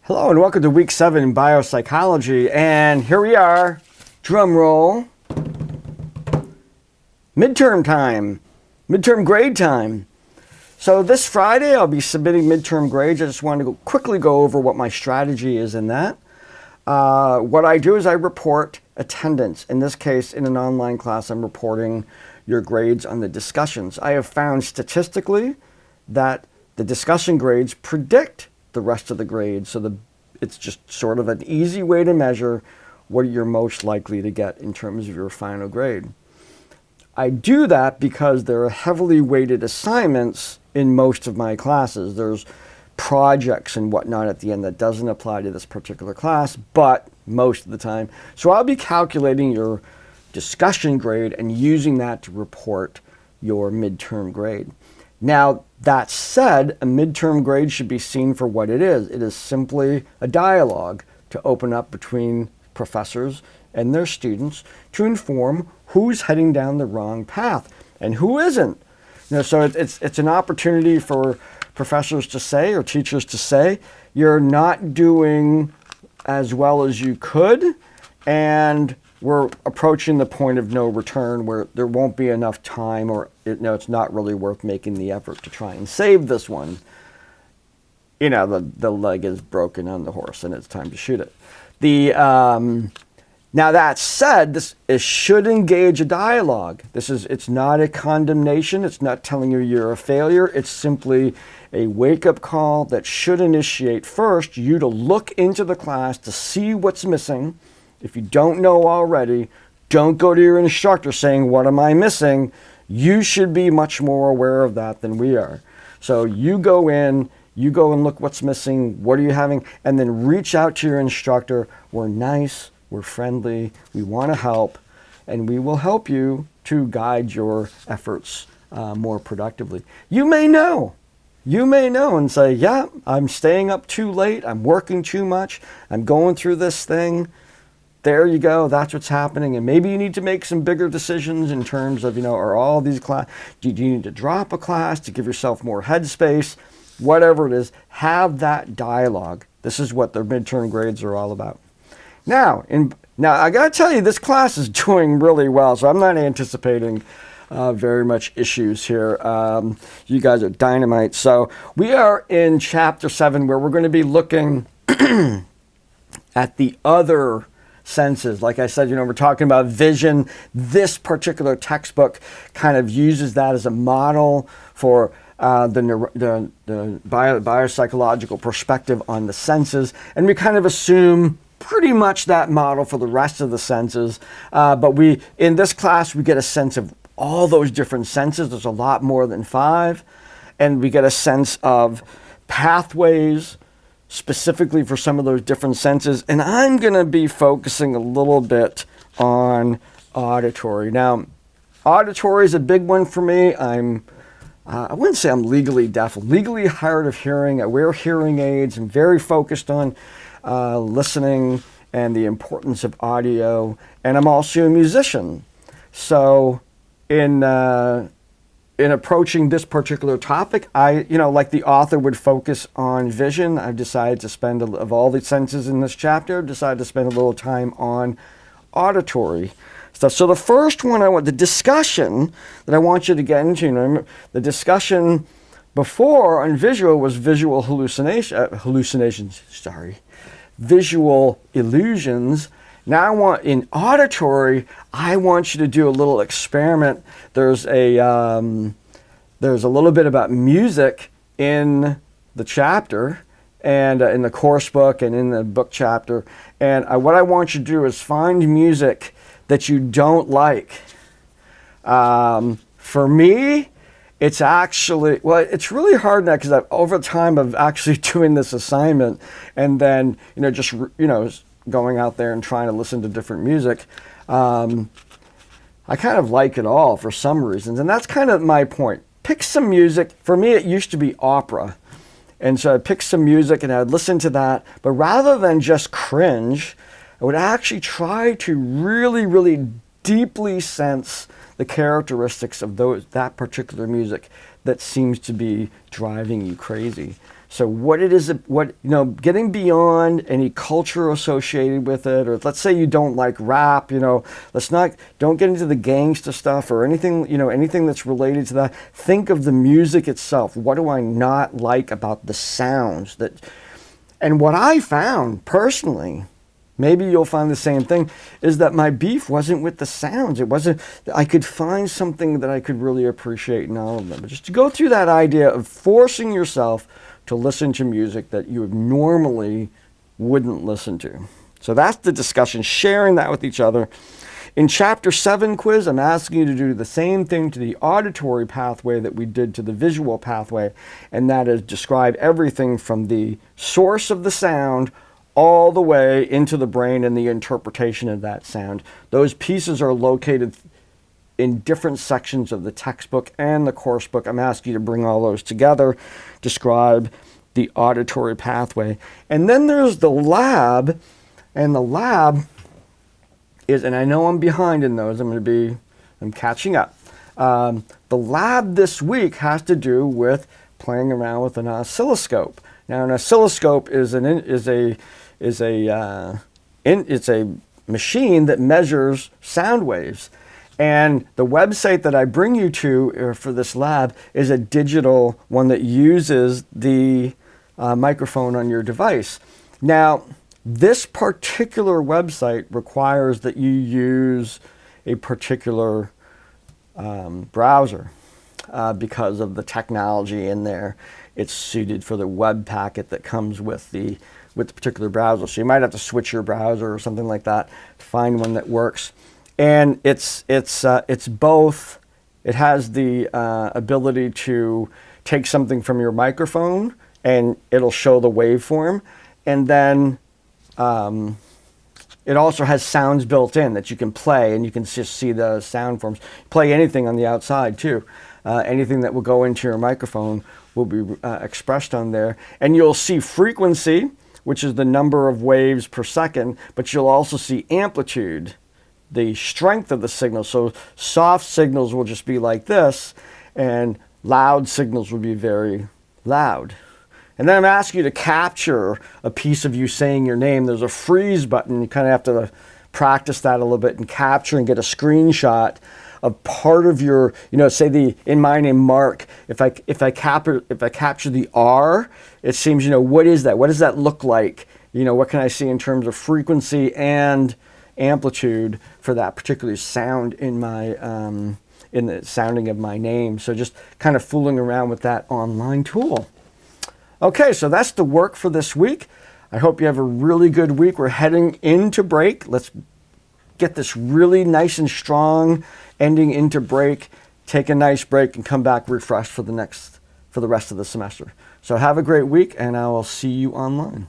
Hello and welcome to week 7 in biopsychology, and here we are, drum roll, midterm time, midterm grade time. So this Friday I'll be submitting midterm grades. I just wanted to quickly go over what my strategy is in that. What I do is I report attendance. In this case, in an online class, I'm reporting your grades on the discussions. I have found statistically that the discussion grades predict the rest of the grades, so it's just sort of an easy way to measure what you're most likely to get in terms of your final grade. I do that because there are heavily weighted assignments in most of my classes. There's projects and whatnot at the end that doesn't apply to this particular class, but most of the time. So I'll be calculating your discussion grade and using that to report your midterm grade. Now, that said, a midterm grade should be seen for what it is. It is simply a dialogue to open up between professors and their students to inform who's heading down the wrong path and who isn't. So it's an opportunity for professors to say, or teachers to say, you're not doing as well as you could, and we're approaching the point of no return where there won't be enough time, or it's not really worth making the effort to try and save this one. The leg is broken on the horse and it's time to shoot it. Now that said, it should engage a dialogue. It's not a condemnation. It's not telling you you're a failure. It's simply a wake-up call that should initiate first you to look into the class to see what's missing. If you don't know already, don't go to your instructor saying, what am I missing? You should be much more aware of that than we are. So you go and look what's missing, what are you having, and then reach out to your instructor. We're nice, we're friendly, we want to help, and we will help you to guide your efforts more productively. You may know and say, yeah, I'm staying up too late, I'm working too much, I'm going through this thing. There you go, that's what's happening. And maybe you need to make some bigger decisions in terms of, are all these classes, do you need to drop a class to give yourself more headspace? Whatever it is, have that dialogue. This is what the midterm grades are all about. Now I gotta tell you, this class is doing really well, so I'm not anticipating very much issues here. You guys are dynamite. So we are in chapter 7, where we're going to be looking at the other senses. Like I said, we're talking about vision. This particular textbook kind of uses that as a model for the biopsychological perspective on the senses, and we kind of assume pretty much that model for the rest of the senses. But in this class, we get a sense of all those different senses. There's a lot more than 5, and we get a sense of pathways specifically for some of those different senses. And I'm going to be focusing a little bit on auditory. Now, auditory is a big one for me. I wouldn't say I'm legally deaf, legally hard of hearing. I wear hearing aids. I'm very focused on listening and the importance of audio. And I'm also a musician. So in approaching this particular topic, like the author would focus on vision, I've decided to spend, of all the senses in this chapter, decided to spend a little time on auditory stuff. So the first one the discussion that I want you to get into, the discussion before on visual was visual visual illusions. Now in auditory, I want you to do a little experiment. There's a little bit about music in the chapter, and in the course book and in the book chapter. And what I want you to do is find music that you don't like. For me, it's actually, it's really hard now because over time of actually doing this assignment and then, going out there and trying to listen to different music, I kind of like it all for some reasons. And that's kind of my point. Pick some music. For me, it used to be opera. And so I'd pick some music and I'd listen to that. But rather than just cringe, I would actually try to really, really deeply sense the characteristics of that particular music. that seems to be driving you crazy. So what it is, getting beyond any culture associated with it, or let's say you don't like rap, don't get into the gangsta stuff or anything, anything that's related to that. Think of the music itself. What do I not like about the sounds and what I found personally, maybe you'll find the same thing, is that my beef wasn't with the sounds. It wasn't, I could find something that I could really appreciate in all of them. But just to go through that idea of forcing yourself to listen to music that you normally wouldn't listen to. So that's the discussion, sharing that with each other. In Chapter 7 quiz, I'm asking you to do the same thing to the auditory pathway that we did to the visual pathway, and that is describe everything from the source of the sound all the way into the brain and the interpretation of that sound. Those pieces are located in different sections of the textbook and the course book. I'm asking you to bring all those together, describe the auditory pathway. And then there's the lab, and the lab is, and I know I'm behind in those, I'm catching up. The lab this week has to do with playing around with an oscilloscope. Now, an oscilloscope is a machine that measures sound waves. And the website that I bring you to for this lab is a digital one that uses the microphone on your device. Now, this particular website requires that you use a particular browser because of the technology in there. It's suited for the web packet that comes with the particular browser. So you might have to switch your browser or something like that to find one that works. And it's both. It has the ability to take something from your microphone and it'll show the waveform, and then it also has sounds built in that you can play, and you can just see the sound forms. Play anything on the outside too. Anything that will go into your microphone will be expressed on there, and you'll see frequency, which is the number of waves per second, but you'll also see amplitude, the strength of the signal. So soft signals will just be like this, and loud signals will be very loud. And then I'm asking you to capture a piece of you saying your name. There's a freeze button. You kind of have to practice that a little bit and capture and get a screenshot of part of your, say in my name, Mark. If I capture the R, it seems, what is that? What does that look like? What can I see in terms of frequency and amplitude for that particular sound in my in the sounding of my name? So just kind of fooling around with that online tool. Okay, so that's the work for this week. I hope you have a really good week. We're heading into break. Let's get this really nice and strong ending into break. Take a nice break and come back refreshed for the rest of the semester. So have a great week, and I will see you online.